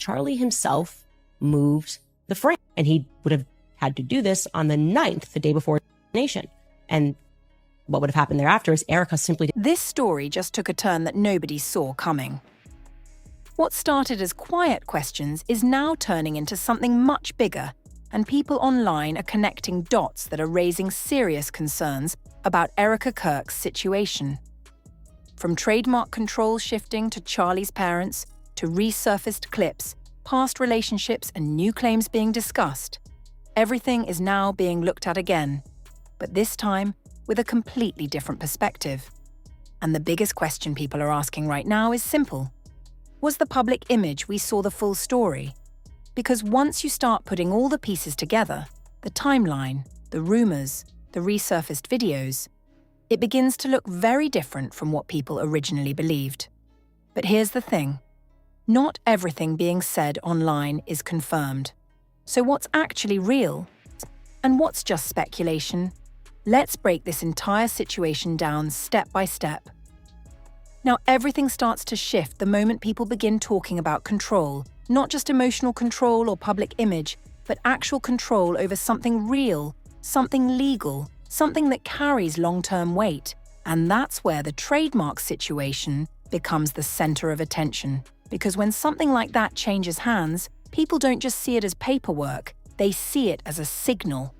Charlie himself moved the frame, and he would have had to do this on the 9th, the day before nation. And what would have happened thereafter is Erika simply... This story just took a turn that nobody saw coming. What started as quiet questions is now turning into something much bigger, and people online are connecting dots that are raising serious concerns about Erika Kirk's situation. From trademark control shifting to Charlie's parents, to resurfaced clips, past relationships and new claims being discussed, everything is now being looked at again, but this time with a completely different perspective. And the biggest question people are asking right now is simple. Was the public image we saw the full story? Because once you start putting all the pieces together, the timeline, the rumors, the resurfaced videos, it begins to look very different from what people originally believed. But here's the thing. Not everything being said online is confirmed. So what's actually real? And what's just speculation? Let's break this entire situation down step by step. Now, everything starts to shift the moment people begin talking about control, not just emotional control or public image, but actual control over something real, something legal, something that carries long-term weight. And that's where the trademark situation becomes the center of attention. Because when something like that changes hands, people don't just see it as paperwork, they see it as a signal.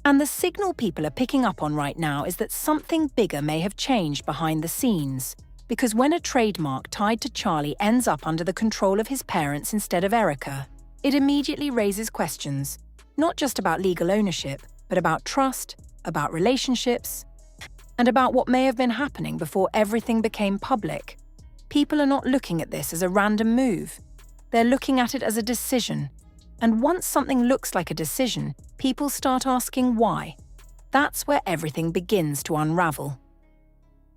And the signal people are picking up on right now is that something bigger may have changed behind the scenes. Because when a trademark tied to Charlie ends up under the control of his parents instead of Erika, it immediately raises questions, not just about legal ownership, but about trust, about relationships, and about what may have been happening before everything became public. People are not looking at this as a random move. They're looking at it as a decision. And once something looks like a decision, people start asking why. That's where everything begins to unravel.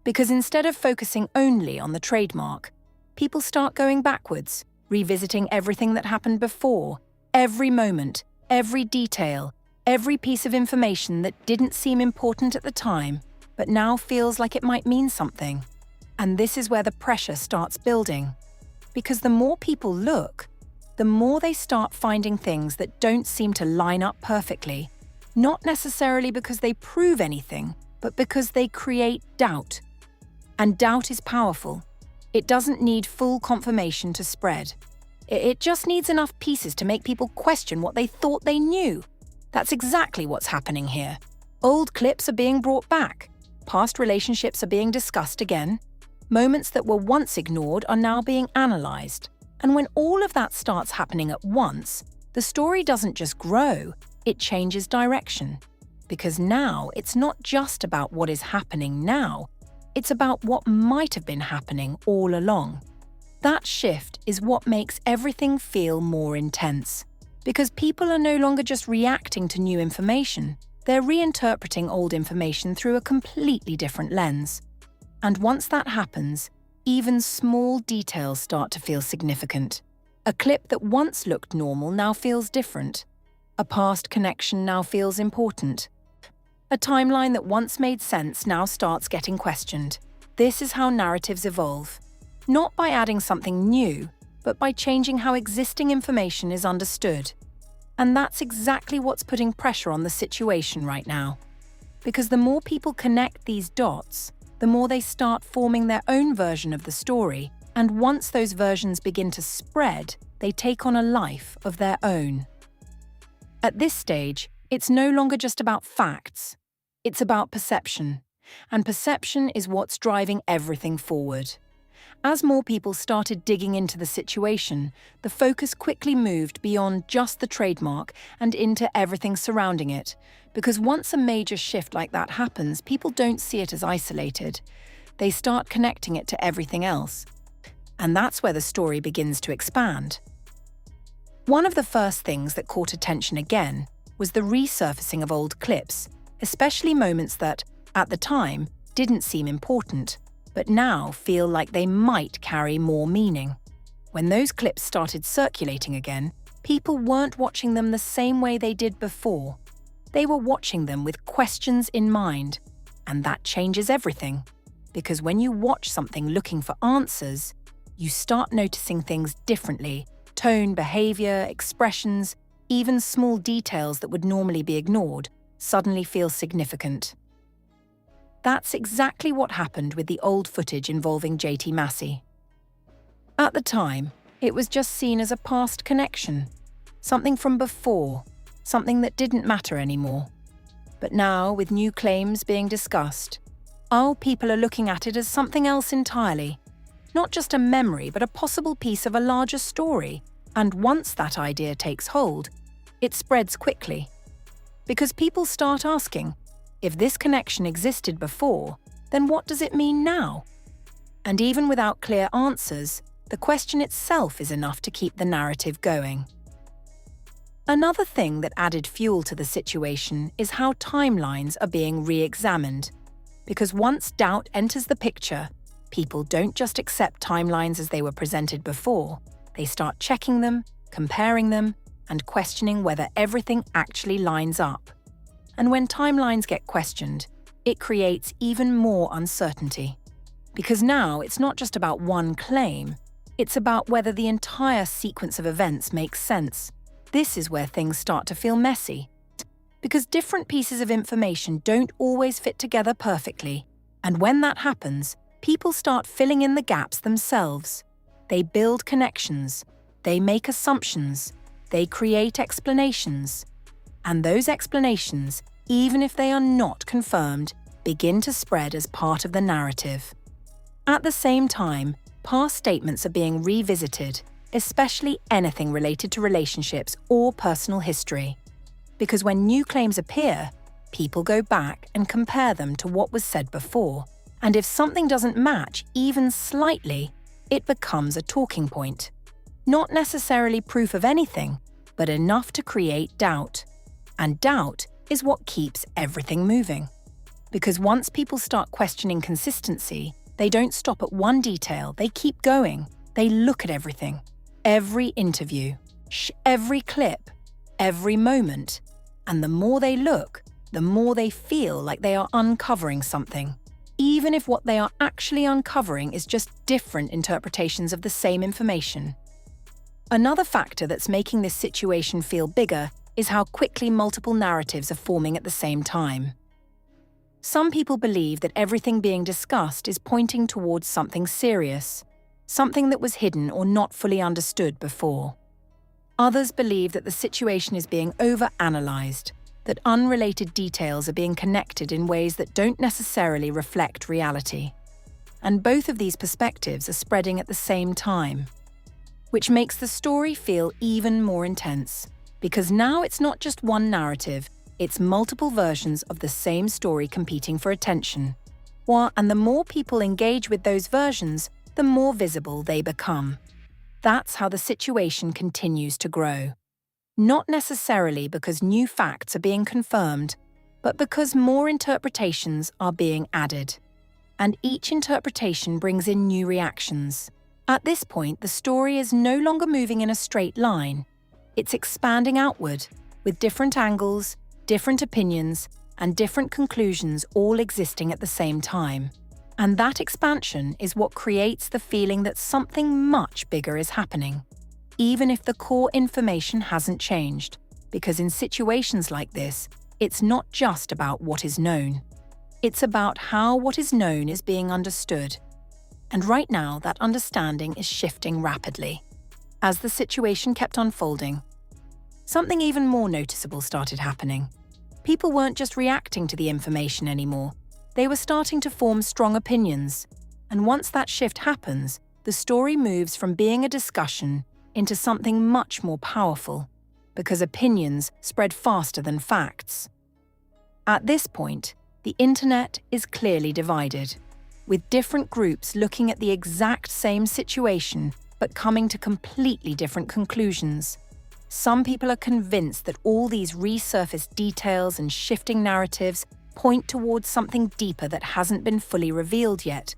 Because instead of focusing only on the trademark, people start going backwards, revisiting everything that happened before, every moment, every detail, every piece of information that didn't seem important at the time, but now feels like it might mean something. And this is where the pressure starts building. Because the more people look, the more they start finding things that don't seem to line up perfectly, not necessarily because they prove anything, but because they create doubt. And doubt is powerful. It doesn't need full confirmation to spread. It just needs enough pieces to make people question what they thought they knew. That's exactly what's happening here. Old clips are being brought back. Past relationships are being discussed again. Moments that were once ignored are now being analyzed. And when all of that starts happening at once, the story doesn't just grow, it changes direction. Because now it's not just about what is happening now, it's about what might have been happening all along. That shift is what makes everything feel more intense. Because people are no longer just reacting to new information, they're reinterpreting old information through a completely different lens. And once that happens, even small details start to feel significant. A clip that once looked normal now feels different. A past connection now feels important. A timeline that once made sense now starts getting questioned. This is how narratives evolve. Not by adding something new, but by changing how existing information is understood. And that's exactly what's putting pressure on the situation right now. Because the more people connect these dots, the more they start forming their own version of the story, and once those versions begin to spread, they take on a life of their own. At this stage, it's no longer just about facts. It's about perception, and perception is what's driving everything forward. As more people started digging into the situation, the focus quickly moved beyond just the trademark and into everything surrounding it. Because once a major shift like that happens, people don't see it as isolated. They start connecting it to everything else. And that's where the story begins to expand. One of the first things that caught attention again was the resurfacing of old clips, especially moments that, at the time, didn't seem important, but now feel like they might carry more meaning. When those clips started circulating again, people weren't watching them the same way they did before. They were watching them with questions in mind, and that changes everything. Because when you watch something looking for answers, you start noticing things differently, Tone, behavior, expressions, even small details that would normally be ignored, suddenly feel significant. That's exactly what happened with the old footage involving JT Massey. At the time, it was just seen as a past connection, something from before, something that didn't matter anymore. But now, with new claims being discussed, our people are looking at it as something else entirely. Not just a memory, but a possible piece of a larger story. And once that idea takes hold, it spreads quickly. Because people start asking, if this connection existed before, then what does it mean now? And even without clear answers, the question itself is enough to keep the narrative going. Another thing that added fuel to the situation is how timelines are being re-examined. Because once doubt enters the picture, people don't just accept timelines as they were presented before. They start checking them, comparing them, and questioning whether everything actually lines up. And when timelines get questioned, it creates even more uncertainty. Because now it's not just about one claim, it's about whether the entire sequence of events makes sense. This is where things start to feel messy. Because different pieces of information don't always fit together perfectly. And when that happens, people start filling in the gaps themselves. They build connections, they make assumptions, they create explanations. And those explanations, even if they are not confirmed, begin to spread as part of the narrative. At the same time, past statements are being revisited, especially anything related to relationships or personal history. Because when new claims appear, people go back and compare them to what was said before. And if something doesn't match, even slightly, it becomes a talking point. Not necessarily proof of anything, but enough to create doubt. And doubt is what keeps everything moving. Because once people start questioning consistency, they don't stop at one detail, they keep going. They look at everything. Every interview, every clip, every moment. And the more they look, the more they feel like they are uncovering something. Even if what they are actually uncovering is just different interpretations of the same information. Another factor that's making this situation feel bigger is how quickly multiple narratives are forming at the same time. Some people believe that everything being discussed is pointing towards something serious, something that was hidden or not fully understood before. Others believe that the situation is being overanalyzed, that unrelated details are being connected in ways that don't necessarily reflect reality. And both of these perspectives are spreading at the same time, which makes the story feel even more intense. Because now it's not just one narrative, it's multiple versions of the same story competing for attention. And the more people engage with those versions, the more visible they become. That's how the situation continues to grow. Not necessarily because new facts are being confirmed, but because more interpretations are being added. And each interpretation brings in new reactions. At this point, the story is no longer moving in a straight line. It's expanding outward, with different angles, different opinions, and different conclusions all existing at the same time. And that expansion is what creates the feeling that something much bigger is happening, even if the core information hasn't changed. Because in situations like this, it's not just about what is known. It's about how what is known is being understood. And right now, that understanding is shifting rapidly. As the situation kept unfolding, something even more noticeable started happening. People weren't just reacting to the information anymore. They were starting to form strong opinions. And once that shift happens, the story moves from being a discussion into something much more powerful, because opinions spread faster than facts. At this point, the internet is clearly divided, with different groups looking at the exact same situation but coming to completely different conclusions. Some people are convinced that all these resurfaced details and shifting narratives point towards something deeper that hasn't been fully revealed yet,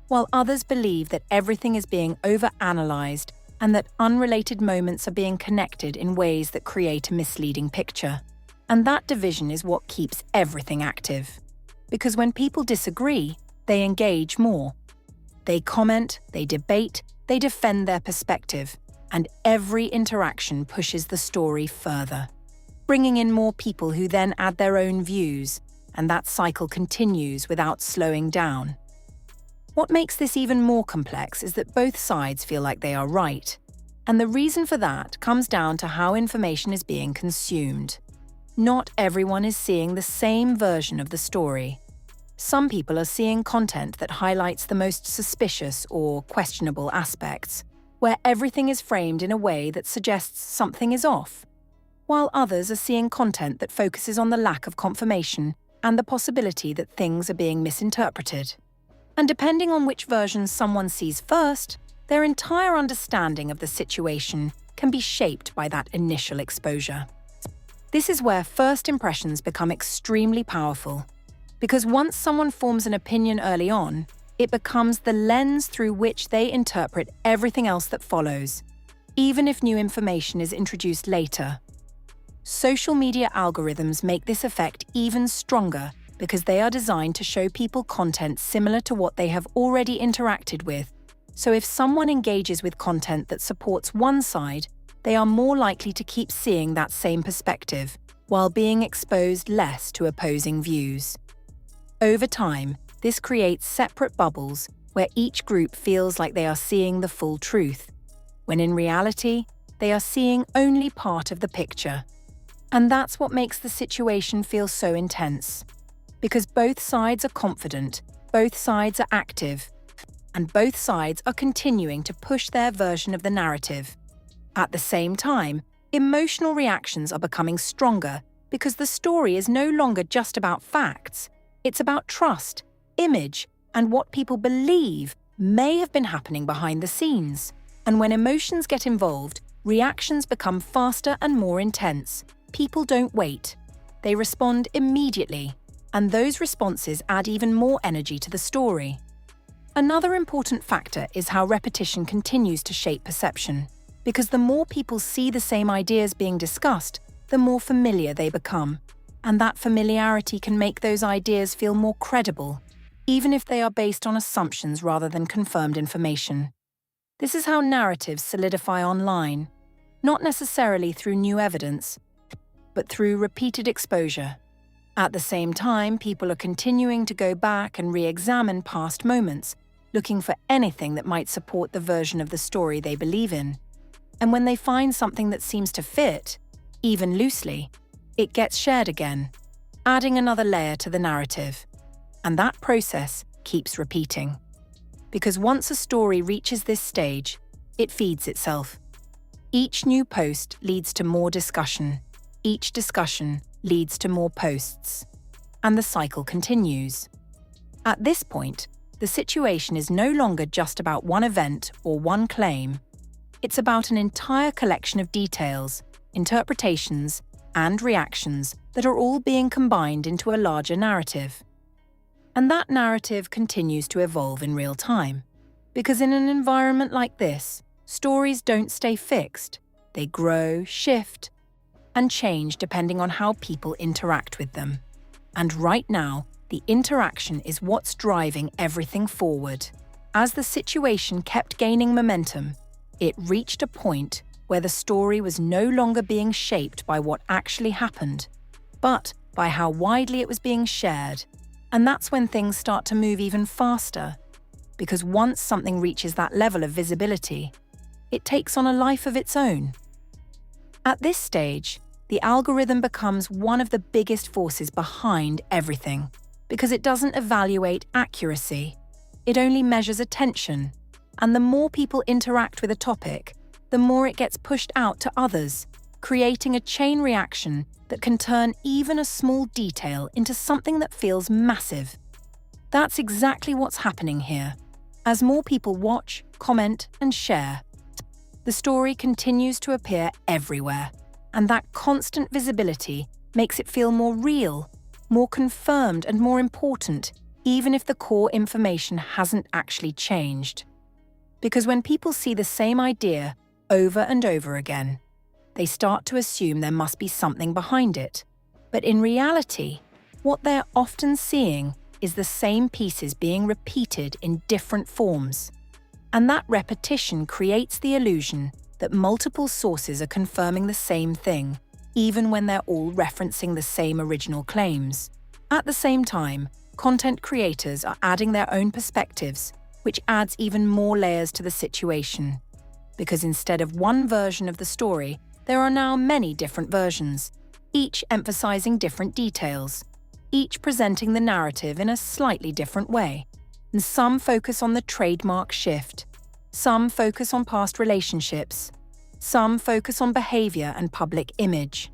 while others believe that everything is being overanalyzed and that unrelated moments are being connected in ways that create a misleading picture. And that division is what keeps everything active. Because when people disagree, they engage more. They comment, they debate, they defend their perspective. and every interaction pushes the story further, bringing in more people who then add their own views, and that cycle continues without slowing down. What makes this even more complex is that both sides feel like they are right, and the reason for that comes down to how information is being consumed. Not everyone is seeing the same version of the story. Some people are seeing content that highlights the most suspicious or questionable aspects, where everything is framed in a way that suggests something is off, while others are seeing content that focuses on the lack of confirmation and the possibility that things are being misinterpreted. And depending on which version someone sees first, their entire understanding of the situation can be shaped by that initial exposure. This is where first impressions become extremely powerful, because once someone forms an opinion early on, it becomes the lens through which they interpret everything else that follows, even if new information is introduced later. Social media algorithms make this effect even stronger because they are designed to show people content similar to what they have already interacted with. So if someone engages with content that supports one side, they are more likely to keep seeing that same perspective, while being exposed less to opposing views. Over time, this creates separate bubbles where each group feels like they are seeing the full truth, when in reality, they are seeing only part of the picture. And that's what makes the situation feel so intense. Because both sides are confident, both sides are active, and both sides are continuing to push their version of the narrative. At the same time, emotional reactions are becoming stronger because the story is no longer just about facts. It's about trust, image, and what people believe may have been happening behind the scenes. And when emotions get involved, reactions become faster and more intense. People don't wait. They respond immediately, and those responses add even more energy to the story. Another important factor is how repetition continues to shape perception, because the more people see the same ideas being discussed, the more familiar they become, and that familiarity can make those ideas feel more credible, even if they are based on assumptions rather than confirmed information. This is how narratives solidify online, not necessarily through new evidence, but through repeated exposure. At the same time, people are continuing to go back and re-examine past moments, looking for anything that might support the version of the story they believe in. And when they find something that seems to fit, even loosely, it gets shared again, adding another layer to the narrative. And that process keeps repeating. Because once a story reaches this stage, it feeds itself. Each new post leads to more discussion. Each discussion leads to more posts. And the cycle continues. At this point, the situation is no longer just about one event or one claim. It's about an entire collection of details, interpretations, and reactions that are all being combined into a larger narrative. And that narrative continues to evolve in real time. Because in an environment like this, stories don't stay fixed. They grow, shift, and change depending on how people interact with them. And right now, the interaction is what's driving everything forward. As the situation kept gaining momentum, it reached a point where the story was no longer being shaped by what actually happened, but by how widely it was being shared. And that's when things start to move even faster, because once something reaches that level of visibility, it takes on a life of its own. At this stage, the algorithm becomes one of the biggest forces behind everything, because it doesn't evaluate accuracy. It only measures attention, and the more people interact with a topic, the more it gets pushed out to others, creating a chain reaction that can turn even a small detail into something that feels massive. That's exactly what's happening here. As more people watch, comment, and share, the story continues to appear everywhere, and that constant visibility makes it feel more real, more confirmed, and more important, even if the core information hasn't actually changed. Because when people see the same idea over and over again, they start to assume there must be something behind it. But in reality, what they're often seeing is the same pieces being repeated in different forms. And that repetition creates the illusion that multiple sources are confirming the same thing, even when they're all referencing the same original claims. At the same time, content creators are adding their own perspectives, which adds even more layers to the situation. Because instead of one version of the story, there are now many different versions, each emphasizing different details, each presenting the narrative in a slightly different way. And some focus on the trademark shift, some focus on past relationships, some focus on behavior and public image.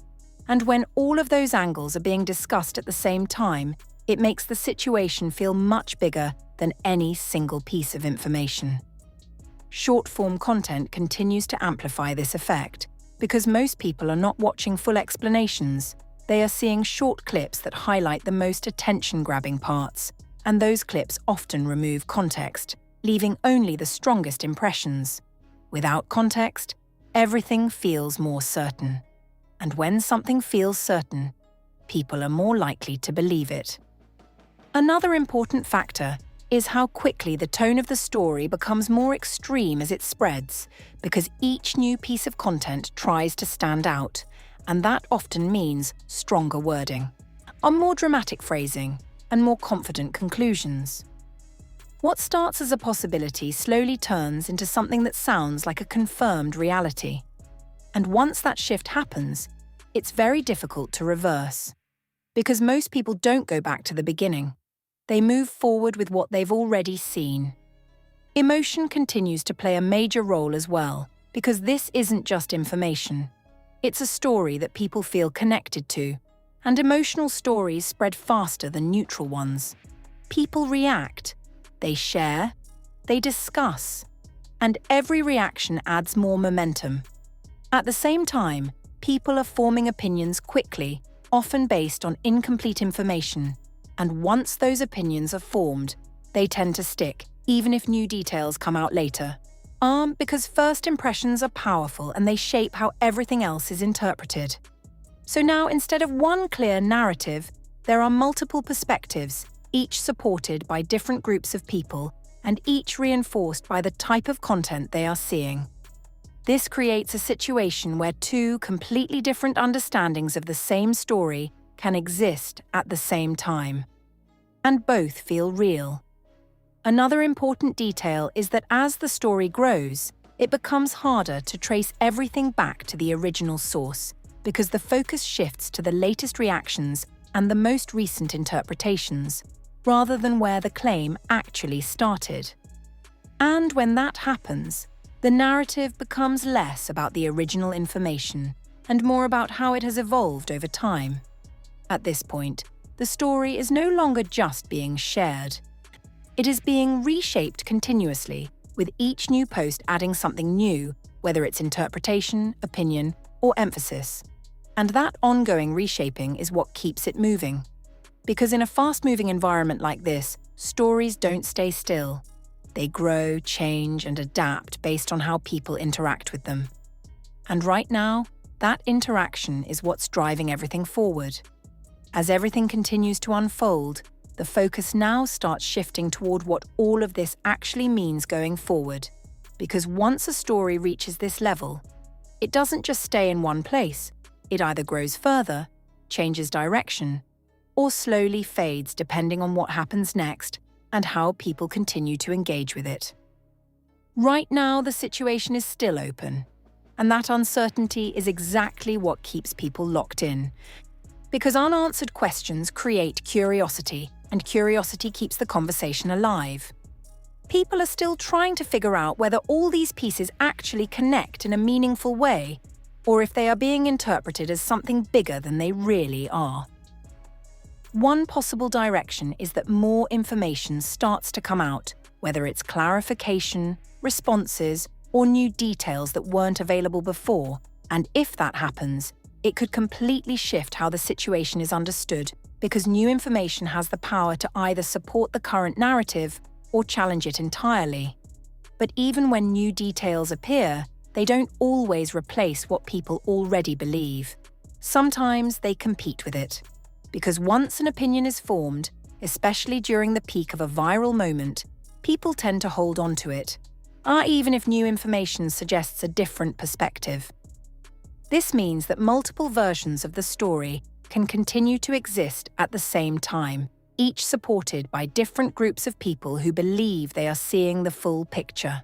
And when all of those angles are being discussed at the same time, it makes the situation feel much bigger than any single piece of information. Short-form content continues to amplify this effect because most people are not watching full explanations. They are seeing short clips that highlight the most attention-grabbing parts, and those clips often remove context, leaving only the strongest impressions. Without context, everything feels more certain. And when something feels certain, people are more likely to believe it. Another important factor is how quickly the tone of the story becomes more extreme as it spreads, because each new piece of content tries to stand out, and that often means stronger wording, a more dramatic phrasing, and more confident conclusions. What starts as a possibility slowly turns into something that sounds like a confirmed reality. And once that shift happens, it's very difficult to reverse. Because most people don't go back to the beginning. They move forward with what they've already seen. Emotion continues to play a major role as well, because this isn't just information. It's a story that people feel connected to, and emotional stories spread faster than neutral ones. People react, they share, they discuss, and every reaction adds more momentum. At the same time, people are forming opinions quickly, often based on incomplete information, and once those opinions are formed, they tend to stick, even if new details come out later. Because first impressions are powerful and they shape how everything else is interpreted. So now, instead of one clear narrative, there are multiple perspectives, each supported by different groups of people, and each reinforced by the type of content they are seeing. This creates a situation where two completely different understandings of the same story can exist at the same time. And both feel real. Another important detail is that as the story grows, it becomes harder to trace everything back to the original source, because the focus shifts to the latest reactions and the most recent interpretations, rather than where the claim actually started. And when that happens, the narrative becomes less about the original information and more about how it has evolved over time. At this point, the story is no longer just being shared. It is being reshaped continuously, with each new post adding something new, whether it's interpretation, opinion, or emphasis. And that ongoing reshaping is what keeps it moving. Because in a fast-moving environment like this, stories don't stay still. They grow, change, and adapt based on how people interact with them. And right now, that interaction is what's driving everything forward. As everything continues to unfold, the focus now starts shifting toward what all of this actually means going forward. Because once a story reaches this level, it doesn't just stay in one place. It either grows further, changes direction, or slowly fades depending on what happens next and how people continue to engage with it. Right now, the situation is still open, and that uncertainty is exactly what keeps people locked in. Because unanswered questions create curiosity, and curiosity keeps the conversation alive. People are still trying to figure out whether all these pieces actually connect in a meaningful way, or if they are being interpreted as something bigger than they really are. One possible direction is that more information starts to come out, whether it's clarification, responses, or new details that weren't available before, and if that happens, it could completely shift how the situation is understood, because new information has the power to either support the current narrative or challenge it entirely. But even when new details appear, they don't always replace what people already believe. Sometimes they compete with it. Because once an opinion is formed, especially during the peak of a viral moment, people tend to hold on to it. even if new information suggests a different perspective. This means that multiple versions of the story can continue to exist at the same time, each supported by different groups of people who believe they are seeing the full picture.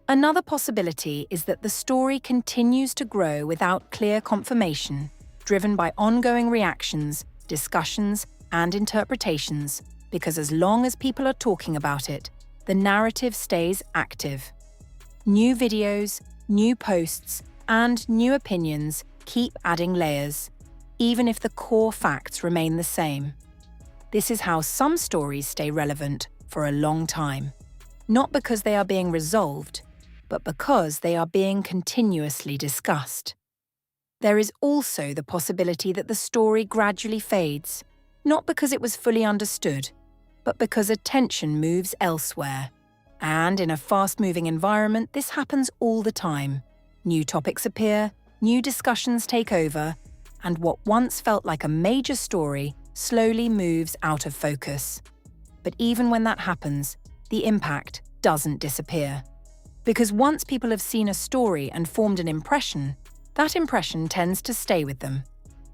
Another possibility is that the story continues to grow without clear confirmation, driven by ongoing reactions, discussions, and interpretations, because as long as people are talking about it, the narrative stays active. New videos, new posts, and new opinions keep adding layers, even if the core facts remain the same. This is how some stories stay relevant for a long time, not because they are being resolved, but because they are being continuously discussed. There is also the possibility that the story gradually fades, not because it was fully understood, but because attention moves elsewhere. And in a fast-moving environment, this happens all the time. New topics appear, new discussions take over, and what once felt like a major story slowly moves out of focus. But even when that happens, the impact doesn't disappear. Because once people have seen a story and formed an impression, that impression tends to stay with them,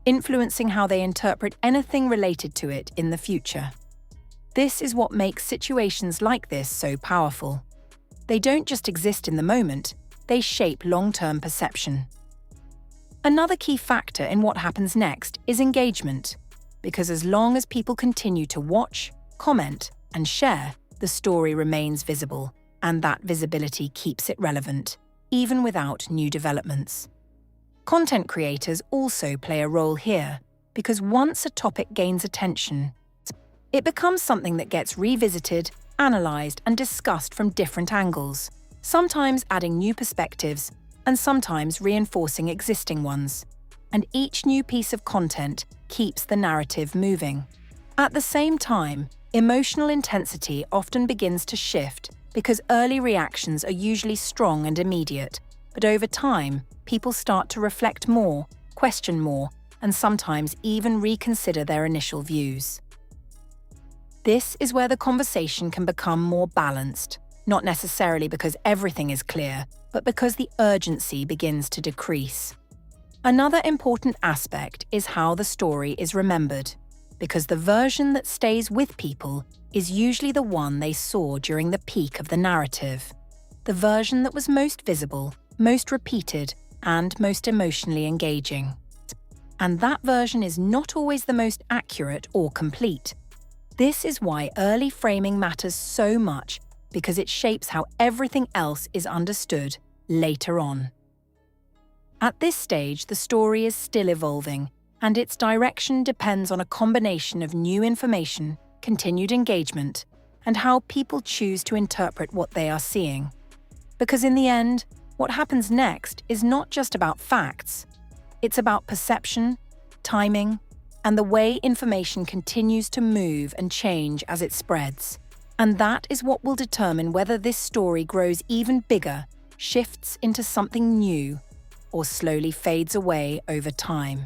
influencing how they interpret anything related to it in the future. This is what makes situations like this so powerful. They don't just exist in the moment, they shape long-term perception. Another key factor in what happens next is engagement, because as long as people continue to watch, comment, and share, the story remains visible, and that visibility keeps it relevant, even without new developments. Content creators also play a role here, because once a topic gains attention, it becomes something that gets revisited, analysed, and discussed from different angles, sometimes adding new perspectives and sometimes reinforcing existing ones. And each new piece of content keeps the narrative moving. At the same time, emotional intensity often begins to shift because early reactions are usually strong and immediate, but over time, people start to reflect more, question more, and sometimes even reconsider their initial views. This is where the conversation can become more balanced, not necessarily because everything is clear, but because the urgency begins to decrease. Another important aspect is how the story is remembered, because the version that stays with people is usually the one they saw during the peak of the narrative, the version that was most visible, most repeated, and most emotionally engaging. And that version is not always the most accurate or complete. This is why early framing matters so much, because it shapes how everything else is understood later on. At this stage, the story is still evolving, and its direction depends on a combination of new information, continued engagement, and how people choose to interpret what they are seeing. Because in the end, what happens next is not just about facts. It's about perception, timing, and the way information continues to move and change as it spreads. And that is what will determine whether this story grows even bigger, shifts into something new, or slowly fades away over time.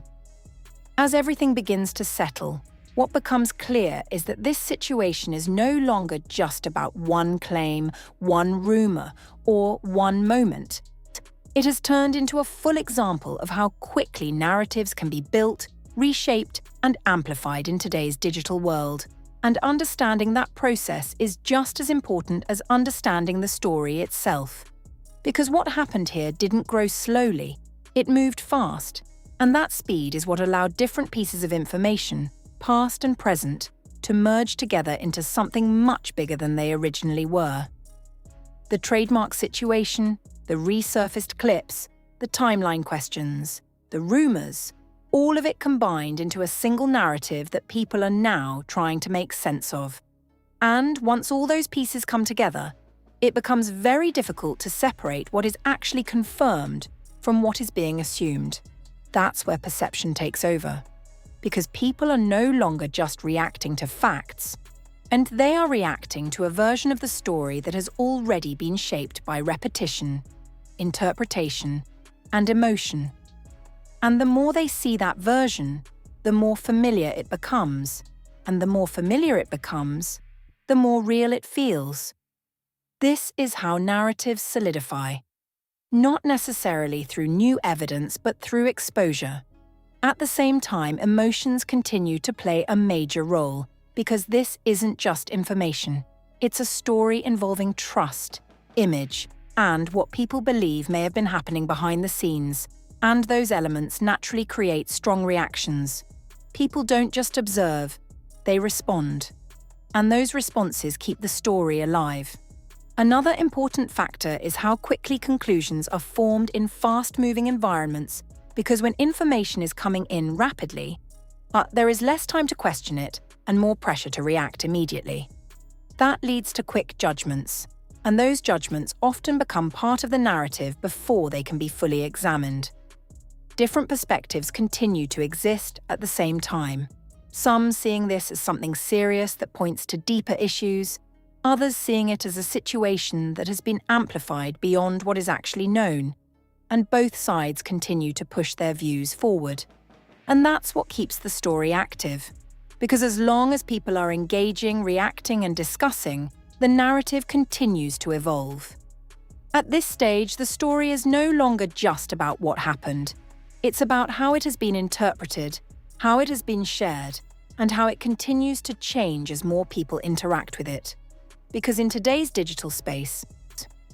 As everything begins to settle, what becomes clear is that this situation is no longer just about one claim, one rumor, or one moment. It has turned into a full example of how quickly narratives can be built, reshaped, and amplified in today's digital world. And understanding that process is just as important as understanding the story itself. Because what happened here didn't grow slowly, it moved fast. And that speed is what allowed different pieces of information, past and present, to merge together into something much bigger than they originally were. The trademark situation, the resurfaced clips, the timeline questions, the rumors, all of it combined into a single narrative that people are now trying to make sense of. And once all those pieces come together, it becomes very difficult to separate what is actually confirmed from what is being assumed. That's where perception takes over. Because people are no longer just reacting to facts, and they are reacting to a version of the story that has already been shaped by repetition, interpretation, and emotion. And the more they see that version, the more familiar it becomes. And the more familiar it becomes, the more real it feels. This is how narratives solidify. Not necessarily through new evidence, but through exposure. At the same time, emotions continue to play a major role, because this isn't just information. It's a story involving trust, image, and what people believe may have been happening behind the scenes, and those elements naturally create strong reactions. People don't just observe, they respond. And those responses keep the story alive. Another important factor is how quickly conclusions are formed in fast-moving environments, because when information is coming in rapidly, there is less time to question it and more pressure to react immediately. That leads to quick judgments, and those judgments often become part of the narrative before they can be fully examined. Different perspectives continue to exist at the same time, some seeing this as something serious that points to deeper issues, others seeing it as a situation that has been amplified beyond what is actually known, and both sides continue to push their views forward. And that's what keeps the story active, because as long as people are engaging, reacting, and discussing, the narrative continues to evolve. At this stage, the story is no longer just about what happened. It's about how it has been interpreted, how it has been shared, and how it continues to change as more people interact with it. Because in today's digital space,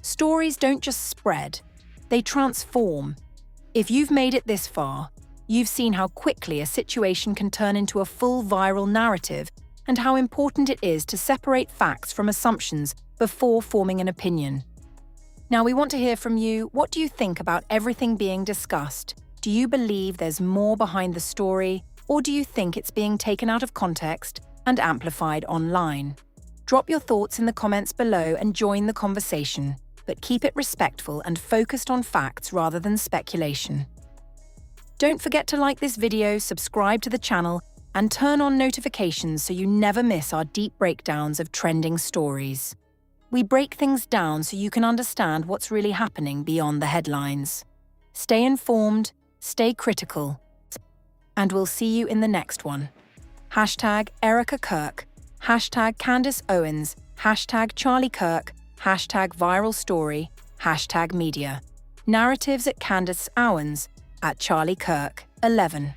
stories don't just spread, they transform. If you've made it this far, you've seen how quickly a situation can turn into a full viral narrative and how important it is to separate facts from assumptions before forming an opinion. Now, we want to hear from you. What do you think about everything being discussed? Do you believe there's more behind the story, or do you think it's being taken out of context and amplified online? Drop your thoughts in the comments below and join the conversation, but keep it respectful and focused on facts rather than speculation. Don't forget to like this video, subscribe to the channel, and turn on notifications so you never miss our deep breakdowns of trending stories. We break things down so you can understand what's really happening beyond the headlines. Stay informed, stay critical, and we'll see you in the next one. Hashtag Erika Kirk, hashtag Candace Owens, hashtag Charlie Kirk, hashtag viral story, hashtag media. Narratives at Candace Owens, at Charlie Kirk, 11.